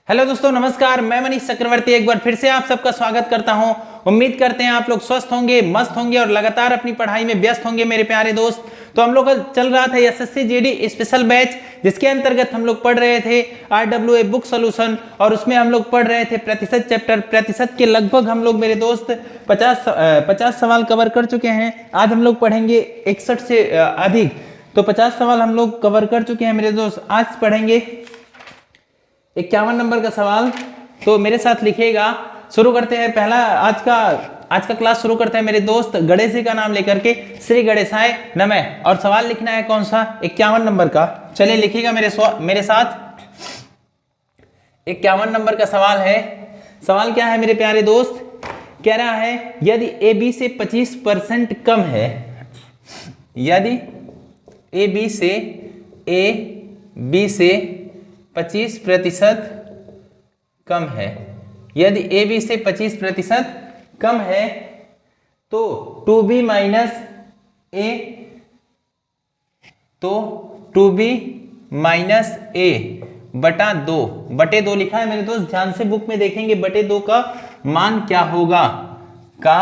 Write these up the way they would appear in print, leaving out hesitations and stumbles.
Hello दोस्तों, नमस्कार। मैं मनीष चक्रवर्ती एक बार फिर से आप सबका स्वागत करता हूं। उम्मीद करते हैं आप लोग स्वस्थ होंगे, मस्त होंगे और लगातार अपनी पढ़ाई में व्यस्त होंगे मेरे प्यारे दोस्त। तो हम लोग का चल रहा था एसएससी जीडी स्पेशल बैच, जिसके अंतर्गत हम लोग पढ़ रहे थे RWA बुक सोल्यूशन, और उसमें हम लोग पढ़ रहे थे प्रतिशत चैप्टर। प्रतिशत के लगभग हम लोग मेरे दोस्त 50 सवाल कवर कर चुके हैं। आज हम लोग पढ़ेंगे 61 से अधिक, तो 50 सवाल हम लोग कवर कर चुके हैं मेरे दोस्त। आज पढ़ेंगे 51 नंबर का सवाल, तो मेरे साथ लिखिएगा। शुरू करते हैं पहला आज का क्लास शुरू करते हैं मेरे दोस्त गणेश का नाम लेकर के, श्री गणेशाय नमः। और सवाल लिखना है कौन सा? 51 नंबर का। चलिए लिखिएगा मेरे साथ। 51 नंबर का सवाल है। सवाल क्या है मेरे प्यारे दोस्त? कह रहा है यदि AB से 25% कम है, यदि AB से 25% कम है, यदि AB से 25% कम है तो 2B माइनस A, तो 2B माइनस A बटा 2 बटे 2 लिखा है मेरे दोस्त। ध्यान से बुक में देखेंगे बटे 2 का मान क्या होगा, का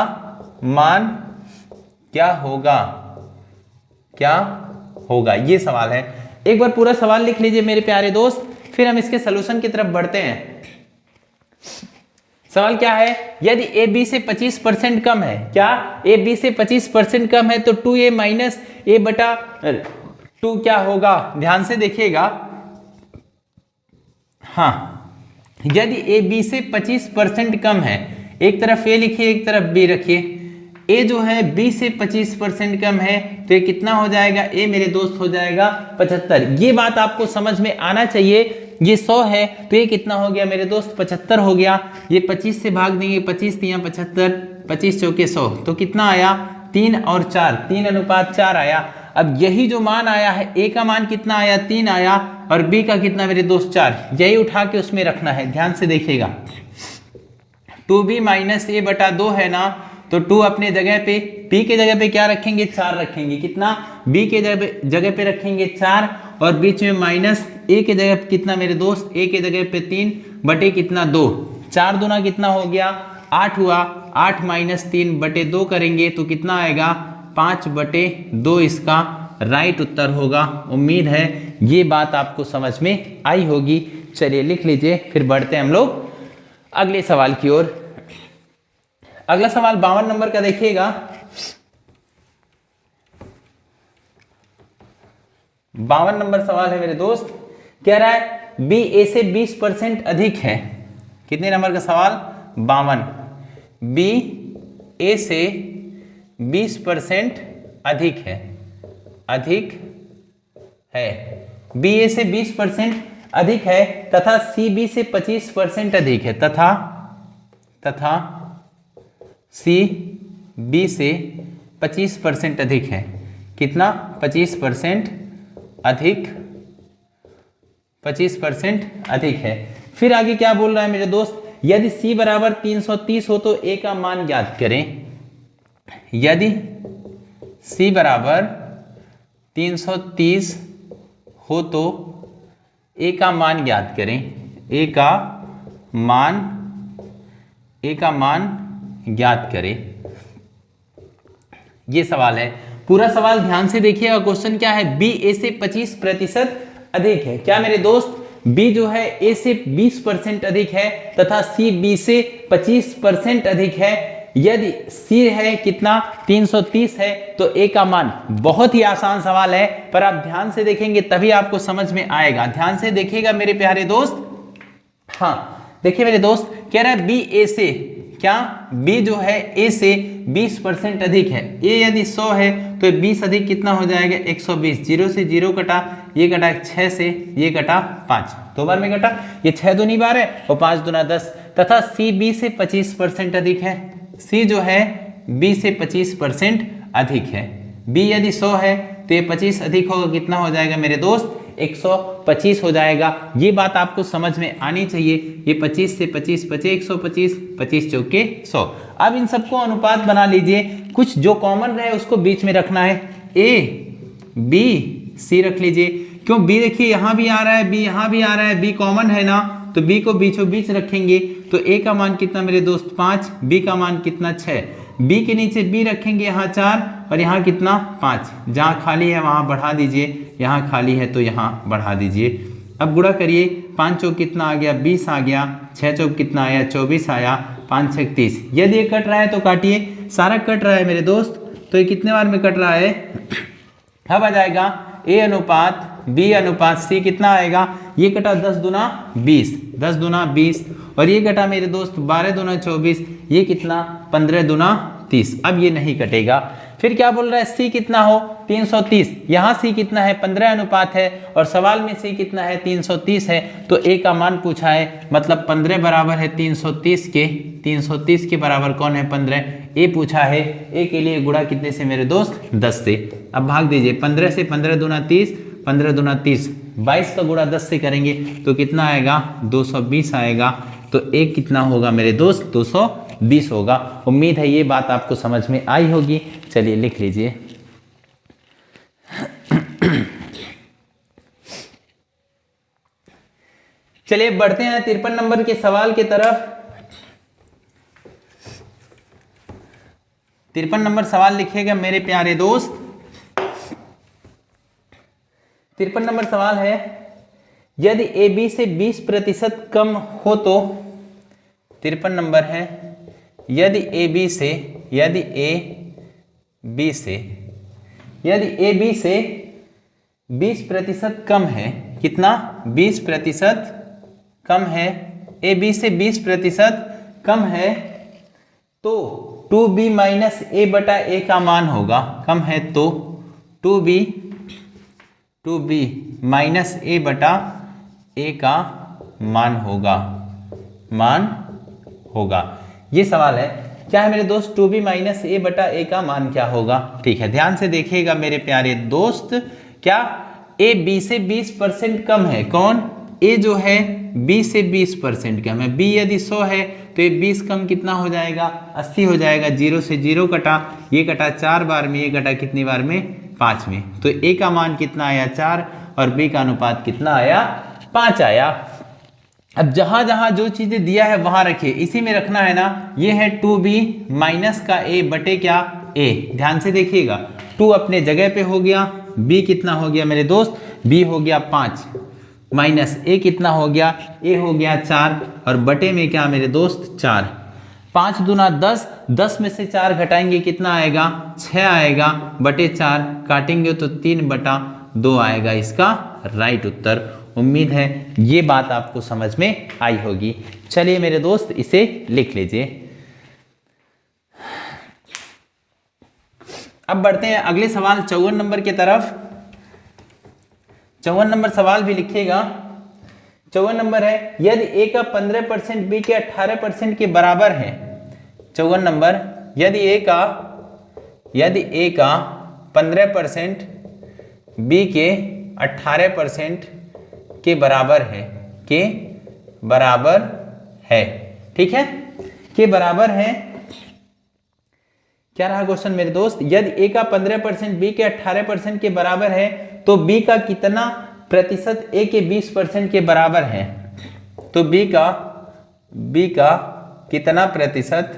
मान क्या होगा, ये सवाल है। एक बार पूरा सवाल लिख लीजिए मेरे प्यारे दोस्त, फिर हम इसके सलूशन की तरफ बढ़ते हैं। सवाल क्या है? यदि AB से 25% कम है, क्या AB से 25% कम है तो 2A माइनस A बटा 2 क्या होगा? ध्यान से देखिएगा। हाँ, यदि AB से 25% कम है, एक तरफ A लिखिए एक तरफ B रखिए। A जो है B से 25% कम है तो ये कितना हो जाएगा? A मेरे दोस्त हो जाएगा 75। ये बात आपको समझ में आना चाहिए। ये 100 है तो ये कितना हो गया मेरे दोस्त? 75 हो गया। ये 25 से भाग देंगे, 25 तियां 75, 25 चौके 100, तो कितना आया? 3 और 4, 3:4 आया। अब यही जो मान आया है, A का मान कितना आया? 3 आया, और B का कितना मेरे दोस्त? 4। यही उठा के उसमें रखना है। ध्यान से देखिएगा। 2B माइनस A बटा 2 है ना, तो 2 अपने जगह पे, B के जगह पे क्या रखेंगे? 4 रखेंगे। कितना? B के जगह पे रखेंगे 4, और बीच में माइनस A के जगह पे कितना मेरे दोस्त? A के जगह पे 3 बटे कितना? 2। 4 दूना कितना हो गया? 8 हुआ। 8 माइनस 3 बटे 2 करेंगे तो कितना आएगा? 5 बटे 2 इसका राइट उत्तर होगा। उम्मीद है ये बात आपको समझ में आई होगी। चलिए लिख लीजिए, फिर बढ़ते हैं हम लोग अगले सवाल की ओर। अगला सवाल 52 नंबर का देखिएगा। 52 नंबर सवाल है मेरे दोस्त। कह रहा है B A से 20% अधिक है। कितने नंबर का सवाल? 52। B A से 20% अधिक है, B A से 20% अधिक है तथा C B से 25% अधिक है, तथा C B से 25% अधिक है। कितना? 25% अधिक, 25% अधिक है। फिर आगे क्या बोल रहा है मेरे दोस्त? यदि C बराबर 330 हो तो A का मान ज्ञात करें। यदि C बराबर 330 हो तो A का मान ज्ञात करें। A का मान ज्ञात करें। ये सवाल है। पूरा सवाल ध्यान से देखिएगा। क्वेश्चन क्या है? B A से 25% अधिक है। क्या मेरे दोस्त? B जो है A से 20% अधिक है तथा C B से 25% अधिक है। यदि C है कितना? 330 है तो A का मान। बहुत ही आसान सवाल है, पर आप ध्यान से देखेंगे तभी आपको समझ में आएगा। ध्यान से देखिएगा मेरे प्यारे दोस्त। हाँ देखिए मेरे दोस्त, कह रहा है B A से, क्या B जो है A से 20% अधिक है। A यदि 100 है तो 20 अधिक कितना हो जाएगा? 120। 0 से 0 कटा, ये कटा 6 से, ये कटा 5, 2 बार में कटा। ये 6 दूनी 12 और 5 दूना 10। तथा C B से 25% अधिक है। C जो है B से 25% अधिक है। B यदि 100 है तो ये 25 अधिक होगा, कितना हो जाएगा मेरे दोस्त? 125 हो जाएगा। ये बात आपको समझ में आनी चाहिए। ये 25 से 25 बचे 125, 25 चौके 100। अब इन सबको अनुपात बना लीजिए। कुछ जो कॉमन रहे उसको बीच में रखना है। A B C रख लीजिए। क्यों? B देखिए यहाँ भी आ रहा है, B यहाँ भी आ रहा है, B कॉमन है ना, तो b को बीचों बीच रखेंगे तो a का मान कितना मेरे दोस्त 5, b का मान कितना 6, b के नीचे b रखेंगे यहाँ 4 और यहाँ कितना 5, जहाँ खाली है वहाँ बढ़ा दीजिए, यहाँ खाली है तो यहाँ बढ़ा दीजिए। अब गुणा करिए, 5 चौक कितना आ गया 20 आ गया, 6 चौक कितना आया 24 आया, 5 6 30। यदि ये कट रहा है तो काटिए, सारा कट रहा है मेरे दोस्त, तो ये कितने बार में कट रहा है, अब आ जाएगा a अनुपात b अनुपात c कितना आएगा, ये कटा 10 दूना 20, 10 दूना 20 और ये कटा मेरे दोस्त 12 दूना 24, ये कितना 15 दूना 30। अब ये नहीं कटेगा। फिर क्या बोल रहा है c कितना हो 330, यहाँ c कितना है 15 अनुपात है और सवाल में c कितना है 330 है, तो a का मान पूछा है, मतलब 15 बराबर है 330 के, 330 के बराबर कौन है 15, a पूछा है। a के लिए गुणा कितने से मेरे दोस्त 10 से। अब भाग दीजिए, 15 से 15 दूना 30, 15 दूना 30, 22 का गुणा 10 से करेंगे तो कितना आएगा 220 आएगा, तो a कितना होगा मेरे दोस्त 220 होगा। उम्मीद है ये बात आपको समझ में आई होगी। चलिए लिख लीजिए। चलिए बढ़ते हैं 53 नंबर के सवाल की तरफ। 53 नंबर सवाल लिखिएगा मेरे प्यारे दोस्त। 53 नंबर सवाल है, यदि ए बी से 20% कम हो तो, 53 नंबर है, यदि ए बी से 20% कम है, कितना 20% कम है, ए बी से 20% कम है तो 2b माइनस ए बटा ए का मान होगा, कम है तो 2b माइनस ए बटा ए का मान होगा। ये सवाल है, क्या है मेरे दोस्त 2b माइनस ए बटा ए का मान क्या होगा। ठीक है, ध्यान से देखिएगा मेरे प्यारे दोस्त, क्या ए बी से 20% कम है, कौन ए जो है b से 20% कम है, b यदि 100 है तो ये 20 कम कितना हो जाएगा 80 हो जाएगा, 0 से 0 कटा, ये कटा 4 बार में, ये कटा कितनी बार में 5 में, तो a का मान कितना आया 4 और b का अनुपात कितना आया 5 आया। अब जहां जहां जो चीजें दिया है वहां रखिए, इसी में रखना है ना। ये है 2b माइनस का a बटे क्या a, ध्यान से देखिएगा, 2 अपने जगह पे हो गया, b कितना हो गया मेरे दोस्त, b हो गया 5 माइनस a कितना हो गया, a हो गया 4 और बटे में क्या मेरे दोस्त 4, 5 दूना 10, 10 में से 4 घटाएंगे कितना आएगा 6 आएगा, बटे 4 काटेंगे तो 3/2 आएगा इसका राइट उत्तर। उम्मीद है ये बात आपको समझ में आई होगी। चलिए मेरे दोस्त इसे लिख लीजिए। अब बढ़ते हैं अगले सवाल 54 नंबर की तरफ। 54 नंबर सवाल भी लिखिएगा। 54 नंबर है, यदि a का 15% b के 18% के बराबर है। 54 नंबर, यदि a का 15% b के 18% के बराबर है, ठीक है, के बराबर है। क्या रहा क्वेश्चन मेरे दोस्त, यदि a का 15% b के 18% के बराबर है तो b का कितना प्रतिशत a के 20% के बराबर है, तो b का कितना प्रतिशत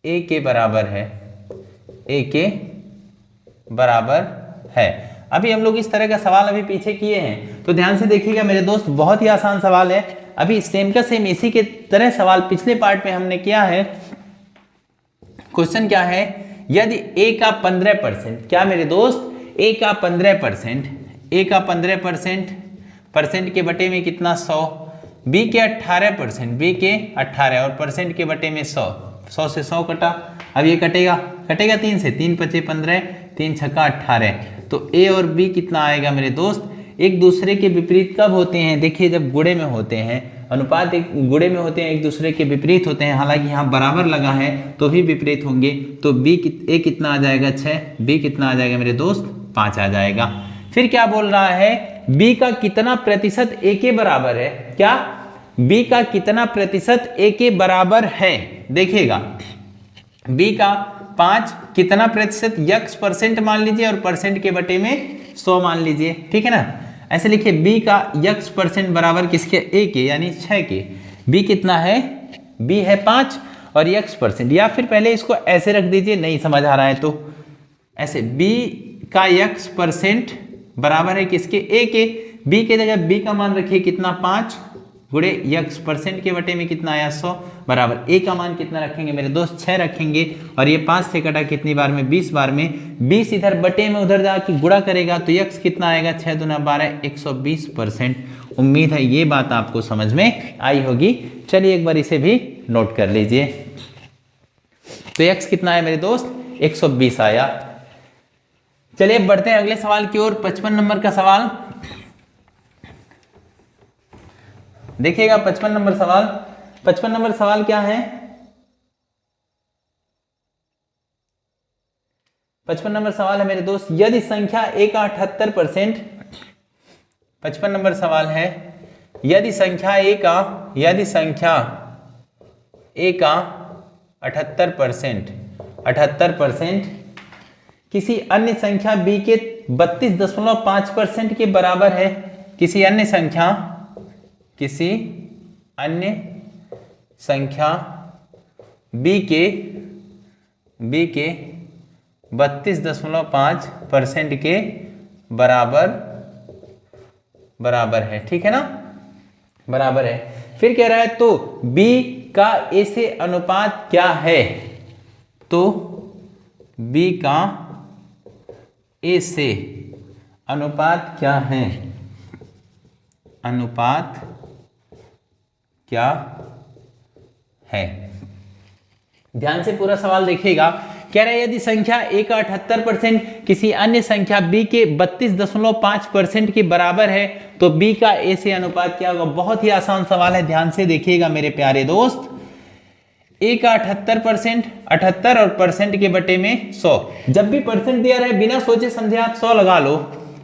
a के बराबर है। अभी हम लोग इस तरह का सवाल अभी पीछे किए हैं, तो ध्यान से देखिएगा मेरे दोस्त, बहुत ही आसान सवाल है। अभी सेम का सेम इसी के तरह सवाल पिछले पार्ट में हमने किया है। क्वेश्चन क्या है, यदि a का 15%, क्या मेरे दोस्त a का 15% के बटे में कितना 100, b के 18% और परसेंट के बटे में 100 से 100 कटा, अब ये कटेगा 3 से, 3 पचे 15, 3 छक्का 18, तो a और b कितना आएगा मेरे दोस्त, एक दूसरे के विपरीत कब होते हैं, देखिए जब गुणे में होते हैं, अनुपात एक गुणे में होते हैं, एक दूसरे के विपरीत होते हैं। हालांकि यहाँ बराबर लगा है तो भी विपरीत होंगे, तो a कितना आ जाएगा 6, b कितना आ जाएगा मेरे दोस्त 5 आ जाएगा। फिर क्या बोल रहा है, b का कितना प्रतिशत a के बराबर है, क्या b का कितना प्रतिशत a के बराबर है, देखिएगा b का 5 कितना प्रतिशत, x% मान लीजिए और परसेंट के बटे में 100 मान लीजिए, ठीक है ना। ऐसे लिखिए b का x परसेंट बराबर किसके, a के यानी 6 के। b कितना है, b है 5 और x परसेंट, या फिर पहले इसको ऐसे रख दीजिए, नहीं समझ आ रहा है तो ऐसे b का x परसेंट बराबर है किसके, a के। b के जगह b का मान रखिए कितना 5 गुणे x परसेंट के बटे में कितना आया 100 बराबर a का मान कितना रखेंगे मेरे दोस्त, 6 रखेंगे। और ये 5 से कटा कितनी बार में, 20 बार में। 20 इधर बटे में उधर जाके गुणा करेगा तो x कितना आएगा, 6 दूना 12, 120%। उम्मीद है ये बात आपको समझ में आई होगी। चलिए एक बार इसे भी नोट कर लीजिए। तो x कितना है मेरे दोस्त, 120 आया। चलिए बढ़ते हैं अगले सवाल की ओर। 55 नंबर का सवाल देखिएगा। 55 नंबर सवाल, 55 नंबर सवाल क्या है, 55 नंबर सवाल है मेरे दोस्त, यदि संख्या a का 78%, 55 नंबर सवाल है, यदि संख्या a का 78%, 78% किसी अन्य संख्या b के 32.5% के बराबर है, किसी अन्य संख्या b के 32.5% के बराबर है, ठीक है ना, बराबर है। फिर कह रहा है तो b का a से अनुपात क्या है, तो b का a से अनुपात क्या है, अनुपात क्या है। ध्यान से पूरा सवाल देखिएगा। कह रहा है यदि संख्या a का 78% किसी अन्य संख्या b के 32.5% के बराबर है तो b का a से अनुपात क्या होगा। बहुत ही आसान सवाल है, ध्यान से देखिएगा मेरे प्यारे दोस्त। a का 78%, 78 और परसेंट के बटे में 100। जब भी परसेंट दिया रहे बिना सोचे समझे आप 100 लगा लो,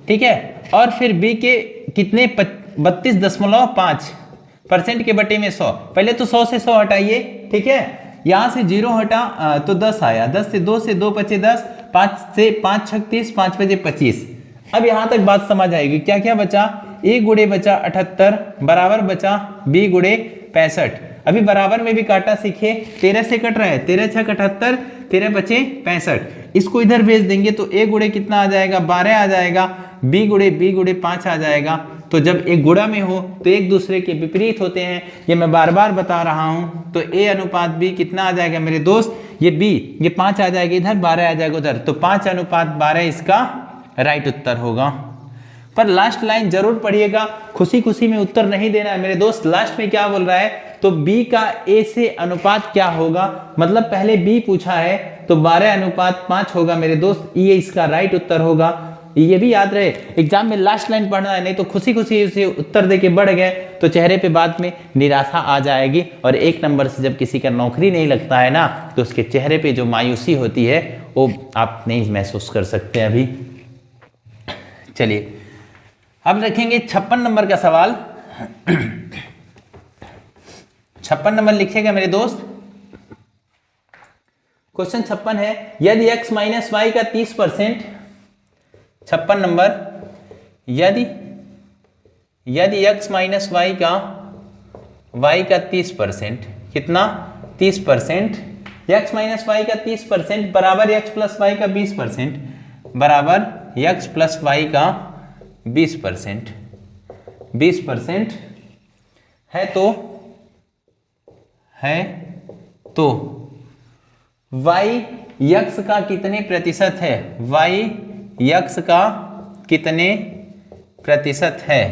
ठीक है। और फिर b के कितने 32.5% के बटे में 100। पहले तो 100 से 100 हटाइए, ठीक है। यहाँ से 0 हटा तो 10 आया, 10 से 2 से 2 बचे 10, 5 से 5 36, 5 बजे 25। अब यहाँ तक बात समझ आएगी। क्या क्या बचा, a गुणे बचा 78 बराबर बचा b गुणे 65। अभी बराबर में भी काटा सीखे, 13 से कट रहा है, 13 6 78, 13 बचे 65। इसको इधर भेज देंगे तो a गुणे कितना आ जाएगा, 12 आ जाएगा, b गुणे 5 आ जाएगा। तो जब एक गुणा में हो तो एक दूसरे के विपरीत होते हैं, ये मैं बार बार बता रहा हूं। तो a अनुपात b कितना आ जाएगा मेरे दोस्त, ये b, ये 5 आ जाएगा इधर, 12 आ जाएगा उधर, तो 5 अनुपात 12 इसका राइट उत्तर होगा। पर लास्ट लाइन जरूर पढ़िएगा, खुशी खुशी में उत्तर नहीं देना है मेरे दोस्त। लास्ट में क्या बोल रहा है, तो b का a से अनुपात क्या होगा, मतलब पहले b पूछा है तो 12 अनुपात 5 होगा मेरे दोस्त, ये इसका राइट उत्तर होगा। ये भी याद रहे, एग्जाम में लास्ट लाइन पढ़ना है, नहीं तो खुशी खुशी उसे उत्तर देके बढ़ गए तो चेहरे पे बाद में निराशा आ जाएगी। और 1 नंबर से जब किसी का नौकरी नहीं लगता है ना, तो उसके चेहरे पे जो मायूसी होती है वो आप नहीं महसूस कर सकते अभी। चलिए अब रखेंगे 56 नंबर का सवाल। 56 नंबर लिखिएगा मेरे दोस्त। क्वेश्चन 56 है, यदि x माइनस वाई का 30%, 56 नंबर, यदि x माइनस वाई का 30%, कितना 30%, x माइनस वाई का 30% बराबर x प्लस वाई का 20%, बराबर x प्लस वाई का 20%, 20% है तो y x का कितने प्रतिशत है, y x का कितने प्रतिशत है,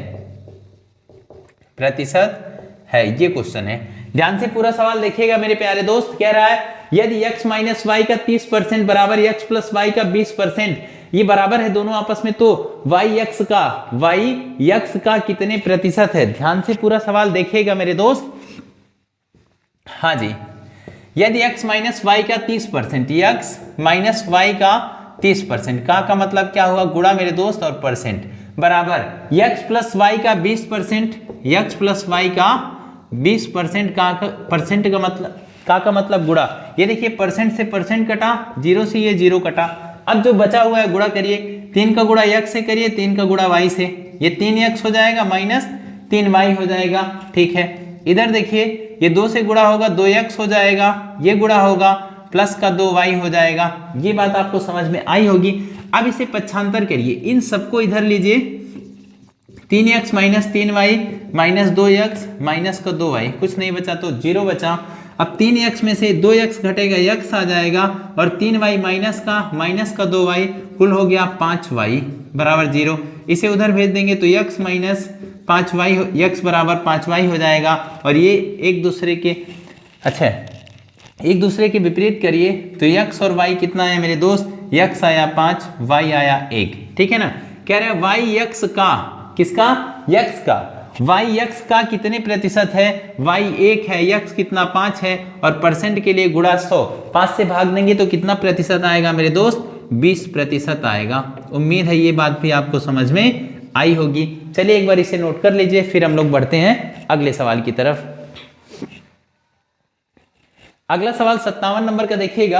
ये क्वेश्चन है। ध्यान से पूरा सवाल देखिएगा मेरे प्यारे दोस्त। कह रहा है यदि x माइनस वाई का 30% बराबर x प्लस वाई का 20%, ये बराबर है दोनों आपस में, तो y x का कितने प्रतिशत है। ध्यान से पूरा सवाल देखिएगा मेरे दोस्त। हाँ जी, यदि x माइनस वाई का 30%, x माइनस वाई का 30%, का मतलब क्या हुआ, गुणा मेरे दोस्त और परसेंट, बराबर x प्लस वाई का 20%, x प्लस वाई का 20%, परसेंट का मतलब गुणा। ये देखिए परसेंट से परसेंट कटा, 0 से ये 0 कटा। अब जो बचा हुआ है गुणा करिए, 3 का गुणा x से करिए, 3 का गुणा y से, ये 3x हो जाएगा माइनस 3y हो जाएगा। ठीक है, इधर देखिए ये 2 से गुणा होगा 2x हो जाएगा, ये गुणा होगा प्लस का 2y हो जाएगा। ये बात आपको समझ में आई होगी। अब इसे पक्षांतर करिए, इन सबको इधर लीजिए, 3x minus 3y minus 2x minus का 2y, कुछ नहीं बचा तो 0 बचा। अब 3x में से 2x घटेगा, x आ जाएगा और 3y माइनस का 2y, कुल हो गया 5y बराबर 0। इसे उधर भेज देंगे तो x माइनस 5y, x बराबर 5y हो जाएगा। और ये एक दूसरे के एक दूसरे के विपरीत करिए तो x और y कितना है मेरे दोस्त, x आया 5, y आया 1। ठीक है ना, कह रहे हैं y x का, किसका, x का, y x का कितने प्रतिशत है, y 1 है, x कितना 5 है, और परसेंट के लिए गुणा 100, 5 से भाग देंगे तो कितना प्रतिशत आएगा मेरे दोस्त, 20% आएगा। उम्मीद है ये बात भी आपको समझ में आई होगी। चलिए एक बार इसे नोट कर लीजिए, फिर हम लोग बढ़ते हैं अगले सवाल की तरफ। अगला सवाल 57 नंबर का देखिएगा।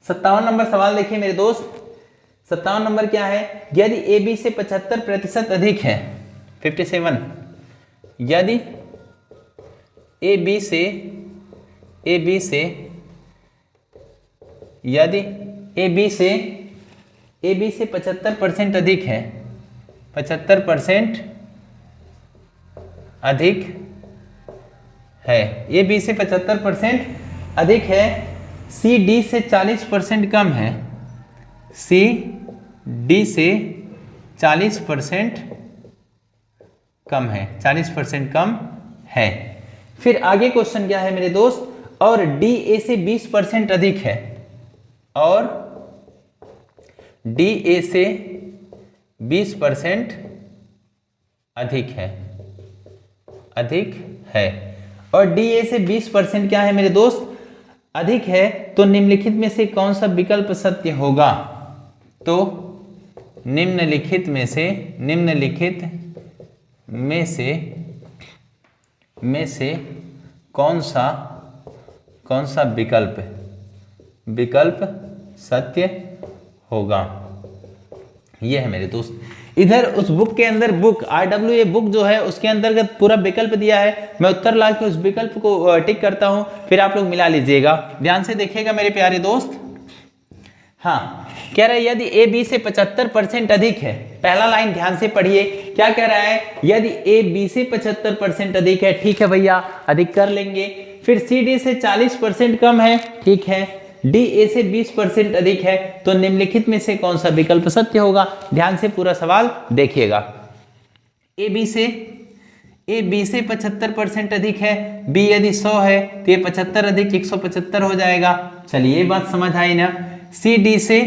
सत्तावन नंबर सवाल देखिए मेरे दोस्त। 57 नंबर क्या है, यदि ए बी से 75% अधिक है, 57, यदि ए बी से यदि ए बी से 75% अधिक है, 75% अधिक है, ए बी से 75% अधिक है, सी डी से 40% कम है, सी डी से 40% कम है, 40% कम है। फिर आगे क्वेश्चन क्या है मेरे दोस्त, और डी ए से 20% अधिक है, और डी ए से 20% अधिक है, और डी ए से 20% क्या है मेरे दोस्त, अधिक है, तो निम्नलिखित में से कौन सा विकल्प सत्य होगा। तो निम्नलिखित में से कौन सा विकल्प सत्य होगा, यह है मेरे दोस्त। इधर उस बुक के अंदर, बुक RWA बुक जो है उसके अंतर्गत पूरा विकल्प दिया है, मैं उत्तर ला के उस विकल्प को टिक करता हूं, फिर आप लोग मिला लीजिएगा। ध्यान से देखिएगा मेरे प्यारे दोस्त। हाँ, कह रहा है यदि ए बी से 75% अधिक है, पहला लाइन ध्यान से पढ़िए, क्या कह रहा है, यदि ए बी से 75% अधिक है, ठीक है भैया, अधिक कर लेंगे। फिर सी डी से 40% कम है, ठीक है, डी ए से 20% अधिक है, तो निम्नलिखित में से कौन सा विकल्प सत्य होगा। ध्यान से पूरा सवाल देखिएगा। ए बी से 75% अधिक है, बी यदि 100 है तो ये 75 अधिक 175 हो जाएगा। चलिए ये बात समझ आई ना। सी डी से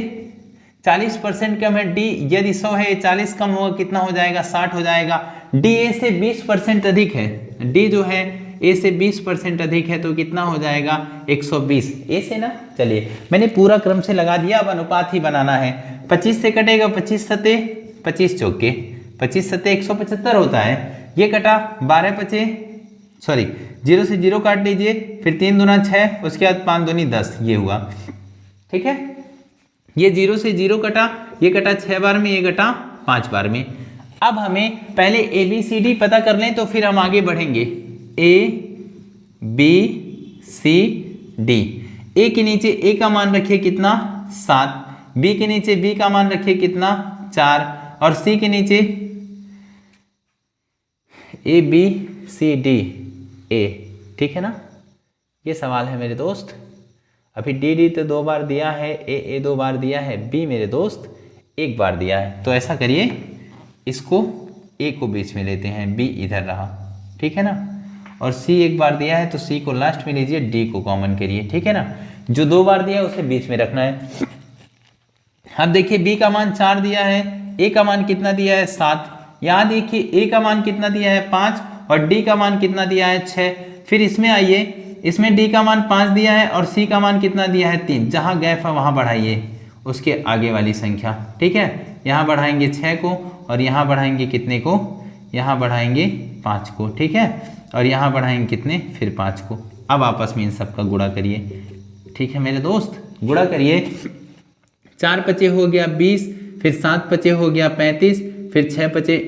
40% कम है, डी यदि 100 है 40 कम होगा, कितना हो जाएगा, 60 हो जाएगा। डी ए से 20% अधिक है, डी जो है ए से 20% अधिक है, तो कितना हो जाएगा, 120, ए से ना। चलिए मैंने पूरा क्रम से लगा दिया, अब अनुपात ही बनाना है। 25 से कटेगा, 25 सते 25 चौके, 25 सते 175 होता है, ये कटा 12 पचे, सॉरी 0 से 0 काट लीजिए, फिर 3 दूना 6, उसके बाद 5 दूनी 10, ये हुआ, ठीक है। ये 0 से 0 कटा, ये कटा 6 बार में, ये कटा 5 बार में। अब हमें पहले ए बी सी डी पता कर लें, तो फिर हम आगे बढ़ेंगे। ए बी सी डी, ए के नीचे ए का मान रखिए कितना, 7, बी के नीचे बी का मान रखिए कितना, 4, और सी के नीचे A B C D A, ठीक है ना। ये सवाल है मेरे दोस्त। अभी डी डी तो 2 बार दिया है, ए 2 बार दिया है, बी मेरे दोस्त 1 बार दिया है। तो ऐसा करिए, इसको ए को बीच में लेते हैं, बी इधर रहा, ठीक है ना, और सी 1 बार दिया है तो सी को लास्ट में लीजिए, डी को कॉमन करिए, ठीक है ना। जो 2 बार दिया है उसे बीच में रखना है। अब देखिए बी का मान 4 दिया है, ए का मान कितना दिया है, 7, यहाँ देखिए ए का मान कितना दिया है, 5, और डी का मान कितना दिया है, 6। फिर इसमें आइए, इसमें डी का मान 5 दिया है और सी का मान कितना दिया है, 3। जहाँ गैप है वहाँ बढ़ाइए उसके आगे वाली संख्या, ठीक है। यहाँ बढ़ाएंगे 6 को, और यहाँ बढ़ाएंगे कितने को, यहाँ बढ़ाएंगे 5 को, ठीक है। और यहाँ बढ़ाएंगे कितने, फिर 5 को। अब आपस में इन सब का गुणा करिए। ठीक है मेरे दोस्त, गुणा करिए। 4 पचे हो गया 20, फिर 7 पचे हो गया 35, फिर 6 पचे,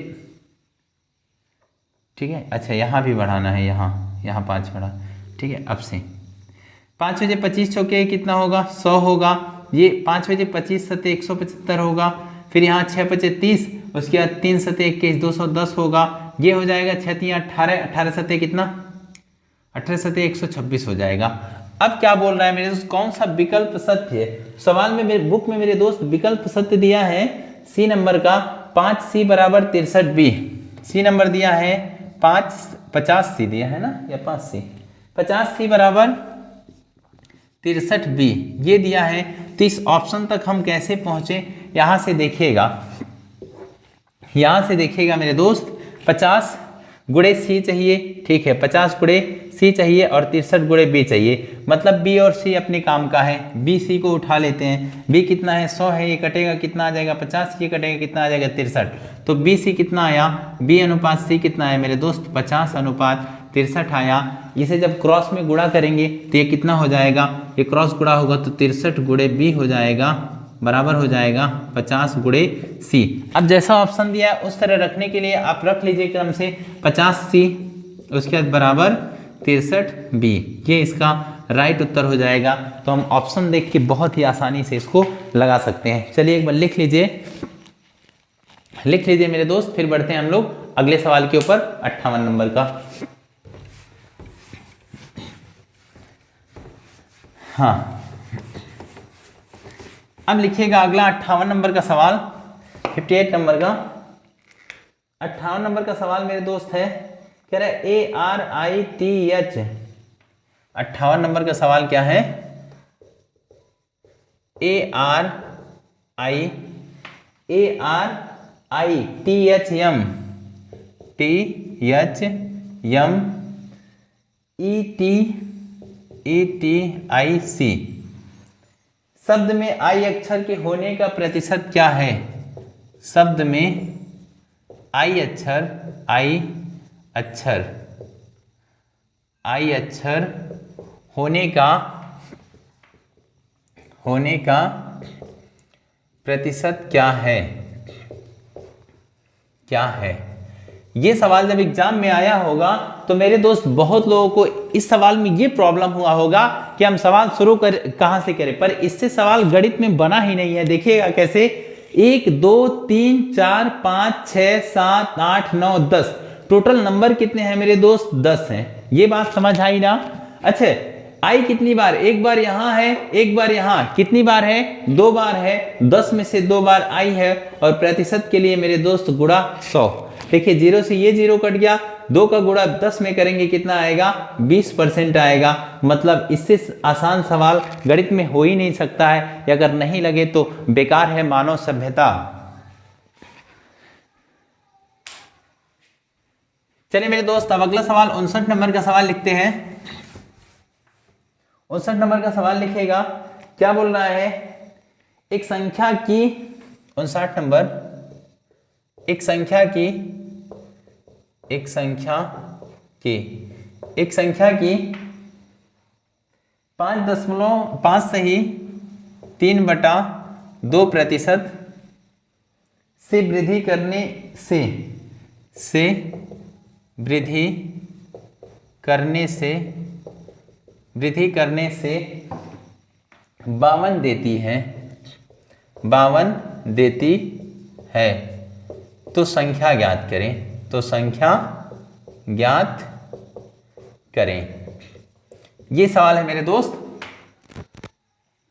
ठीक है। अच्छा यहाँ भी बढ़ाना है, यहाँ 5 बढ़ा, ठीक है। अब से 5 बजे 25 चौके कितना होगा, 100 होगा। ये 5 बजे 25 सते 175 होगा। फिर यहाँ 6 बजे 30, उसके बाद 3 सते 21 210 होगा। ये हो जाएगा 6 3 18, 18 सते कितना, 18 सते 126 हो जाएगा। अब क्या बोल रहा है मेरे दोस्त, कौन सा विकल्प सत्य है। सवाल में मेरे बुक में मेरे दोस्त विकल्प सत्य दिया है सी नंबर का 5C बराबर 63B। सी नंबर दिया है 50C दिया है ना, या 5C, 50C बराबर 63B ये दिया है। तो इस ऑप्शन तक हम कैसे पहुंचे, यहां से देखिएगा, यहां से देखिएगा मेरे दोस्त, 50 गुणे C चाहिए, ठीक है, 50 गुणे C चाहिए और 63 गुणे B चाहिए। मतलब B और C अपने काम का है। B C को उठा लेते हैं। B कितना है, 100 है, ये कटेगा कितना आ जाएगा 50, ये कटेगा कितना आ जाएगा 63। तो B C कितना आया, B अनुपात C कितना है मेरे दोस्त, 50 अनुपात 63 आया। इसे जब क्रॉस में गुणा करेंगे तो ये कितना हो जाएगा, ये क्रॉस गुणा होगा तो 63 गुणे B हो जाएगा, बराबर हो जाएगा 50 गुणे C। अब जैसा ऑप्शन दिया है उस तरह रखने के लिए आप रख लीजिए क्रम से 50C, उसके बाद बराबर 63B। ये इसका राइट उत्तर हो जाएगा। तो हम ऑप्शन देख के बहुत ही आसानी से इसको लगा सकते हैं। चलिए एक बार लिख लीजिए, लिख लीजिए मेरे दोस्त, फिर बढ़ते हैं हम लोग अगले सवाल के ऊपर, 58 नंबर का। हाँ, अब लिखिएगा अगला 58 नंबर का सवाल, 58 नंबर का। 58 नंबर का सवाल मेरे दोस्त है, कह रहा है ARITH। 58 नंबर का सवाल क्या है, ARITHM शब्द में आई अक्षर के होने का प्रतिशत क्या है। शब्द में आई अक्षर होने का प्रतिशत क्या है। ये सवाल जब एग्जाम में आया होगा तो मेरे दोस्त बहुत लोगों को इस सवाल में ये प्रॉब्लम हुआ होगा कि हम सवाल शुरू कहां से करें, पर इससे सवाल गणित में बना ही नहीं है। देखिएगा कैसे, 1 2 3 4 5 6 7 8 9 10 टोटल नंबर कितने हैं मेरे दोस्त, 10 हैं। ये बात समझ आई ना। अच्छा, आई कितनी बार, एक बार यहां है, एक बार यहां, कितनी बार है, 2 बार है। 10 में से 2 बार आई है और प्रतिशत के लिए मेरे दोस्त गुणा 100। देखिए 0 से ये 0 कट गया, 2 का गुणा 10 में करेंगे कितना आएगा, 20% आएगा। मतलब इससे आसान सवाल गणित में हो ही नहीं सकता है। या अगर नहीं लगे तो बेकार है मानव सभ्यता। चलिए मेरे दोस्त, अब अगला सवाल 59 नंबर का सवाल लिखते हैं। 59 नंबर का सवाल लिखेगा, क्या बोल रहा है, एक संख्या की 59 नंबर, एक संख्या की 5.5/3/2% से वृद्धि करने से 52 देती है। तो संख्या ज्ञात करें। ये सवाल है मेरे दोस्त।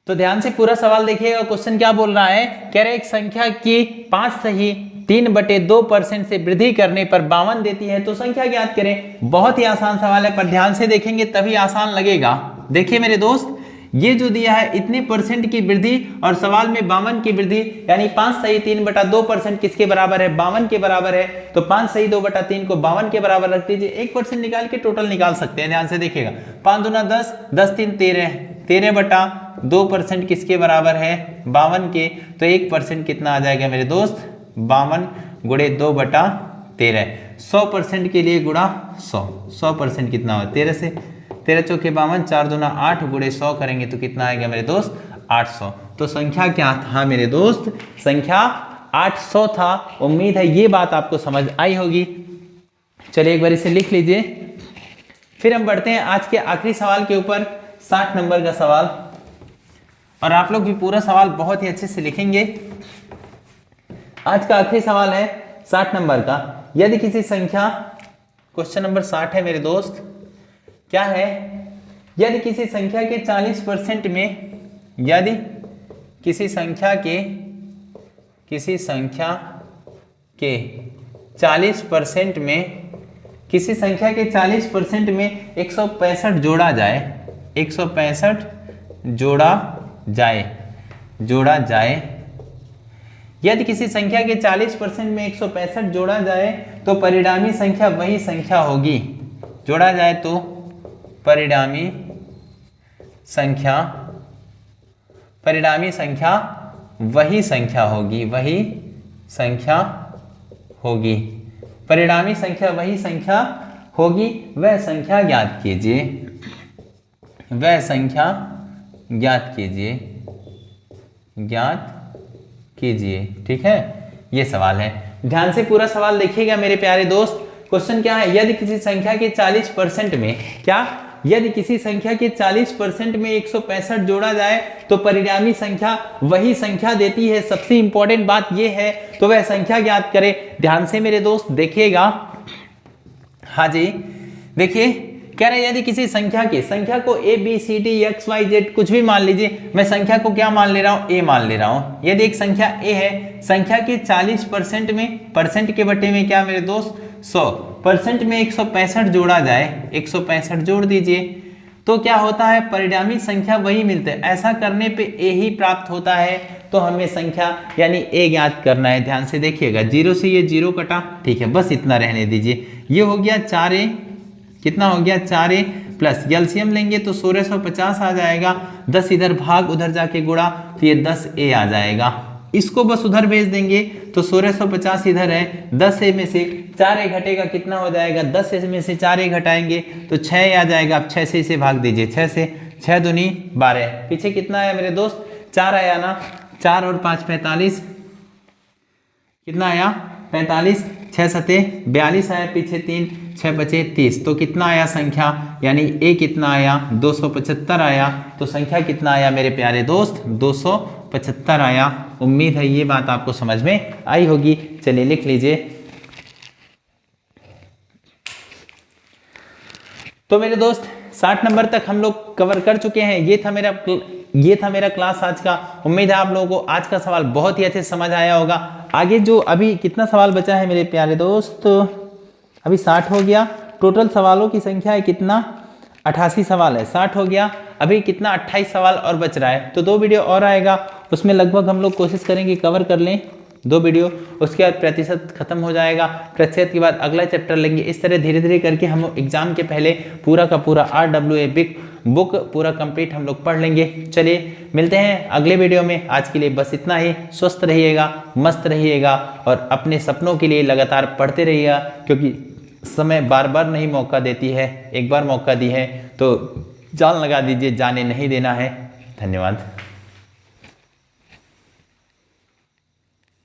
तो ध्यान से पूरा सवाल देखिएगा। क्वेश्चन क्या बोल रहा है, कह रहे एक संख्या की 5/3/2% से वृद्धि करने पर 52 देती है, तो संख्या ज्ञात करें। बहुत ही आसान सवाल है, पर ध्यान से देखेंगे तभी आसान लगेगा। देखिए मेरे दोस्त, ये जो दिया है इतने परसेंट की वृद्धि और सवाल में 52 की वृद्धि, यानी 5/3/2% किसके बराबर है, 52 के बराबर है। तो 5/2/3 को 52 के बराबर रख दीजिए। 1% निकाल के टोटल निकाल सकते हैं। ध्यान से देखिएगा, 5 दूना 10, 10 3 13, 13/2% किसके बराबर है, 52 के। तो 1% कितना आ जाएगा मेरे दोस्त, 52 गुणे 2/3। 13। 100% के लिए गुणा 100, 100% कितना हो 13 से, 13 चौके 52, 4 दूना 8 गुणे 100 करेंगे तो कितना आएगा मेरे दोस्त 800। तो संख्या क्या था मेरे दोस्त, संख्या 800 था। उम्मीद है ये बात आपको समझ आई होगी। चलिए एक बार इसे लिख लीजिए। फिर हम बढ़ते हैं आज के आखिरी सवाल के ऊपर, 60 नंबर का सवाल, और आप लोग भी पूरा सवाल बहुत ही अच्छे से लिखेंगे। आज का आखिरी सवाल है 60 नंबर का। यदि किसी संख्या, क्वेश्चन नंबर 60 है मेरे दोस्त, क्या है, यदि किसी संख्या के 40% में, यदि किसी संख्या के 40% में, किसी संख्या के 40% में 165 जोड़ा जाए, 165 जोड़ा जाए, यदि किसी संख्या के 40% में 165 जोड़ा जाए तो परिणामी संख्या वही संख्या होगी। जोड़ा जाए तो परिणामी संख्या वही संख्या होगी, वही संख्या होगी, परिणामी संख्या वही संख्या होगी। वह संख्या ज्ञात कीजिए, वह संख्या ज्ञात कीजिए। ठीक है, ये सवाल है। ध्यान से पूरा सवाल देखिएगा मेरे प्यारे दोस्त। क्वेश्चन क्या है, यदि किसी संख्या के 40% में, क्या, यदि किसी संख्या के 40% में 165 जोड़ा जाए तो परिणामी संख्या वही संख्या देती है। सबसे इंपॉर्टेंट बात यह है, तो वह संख्या ज्ञात करें। ध्यान से मेरे दोस्त देखिएगा। हाँ जी, देखिए कह रहे हैं यदि किसी संख्या को a b c d x y z कुछ भी मान लीजिए, मैं संख्या को क्या मान ले रहा हूं, a मान ले रहा हूं। यदि एक संख्या a है, संख्या के 40% में, परसेंट के बटे में क्या मेरे दोस्त 100% में 165 जोड़ा जाए, 165 जोड़ दीजिए, तो क्या होता है, परिणामी संख्या वही मिलते हैं। ऐसा करने पे a ही प्राप्त होता है, तो हमें संख्या यानी a ज्ञात करना है। ध्यान से देखिएगा, 0 से ये 0 कटा, ठीक है, बस इतना रहने दीजिए। ये हो गया 4a, कितना हो गया 4a प्लस एलसीएम लेंगे तो 1650 आ जाएगा। 10 इधर भाग उधर जाके गुणा, तो ये 10a आ जाएगा। इसको बस उधर भेज देंगे तो 1650 इधर है, 10a में से 4a घटेगा, कितना हो जाएगा, 10a में से 4a घटाएंगे तो 6 आ जाएगा। अब 6 से इसे भाग दीजिए, 6 से, 6 दूनी 12, पीछे कितना आया मेरे दोस्त 4 आया ना, 4 और 5 45, कितना आया 45, 6 सते 42 आया, पीछे 3, 6 बचे 30, तो कितना आया संख्या, यानी a कितना आया 275 आया। तो संख्या कितना आया मेरे प्यारे दोस्त 275 आया। उम्मीद है ये बात आपको समझ में आई होगी। चलिए लिख लीजिए। तो मेरे दोस्त 60 नंबर तक हम लोग कवर कर चुके हैं। ये था मेरा क्लास आज का। उम्मीद है आप लोगों को आज का सवाल बहुत ही अच्छे से समझ आया होगा। आगे जो अभी कितना सवाल बचा है मेरे प्यारे दोस्त, अभी 60 हो गया। टोटल सवालों की संख्या है कितना, 88 सवाल है, 60 हो गया, अभी कितना 28 सवाल और बच रहा है। तो 2 वीडियो और आएगा, उसमें लगभग हम लोग कोशिश करेंगे कवर कर लें 2 वीडियो। उसके बाद प्रतिशत खत्म हो जाएगा, प्रतिशत के बाद अगला चैप्टर लेंगे। इस तरह धीरे धीरे करके हम एग्जाम के पहले पूरा का पूरा RWA बिग बुक पूरा कंप्लीट हम लोग पढ़ लेंगे। चलिए मिलते हैं अगले वीडियो में। आज के लिए बस इतना ही। स्वस्थ रहिएगा, मस्त रहिएगा और अपने सपनों के लिए लगातार पढ़ते रहिएगा, क्योंकि समय बार बार नहीं मौका देती है। एक बार मौका दी है तो जान लगा दीजिए, जाने नहीं देना है। धन्यवाद।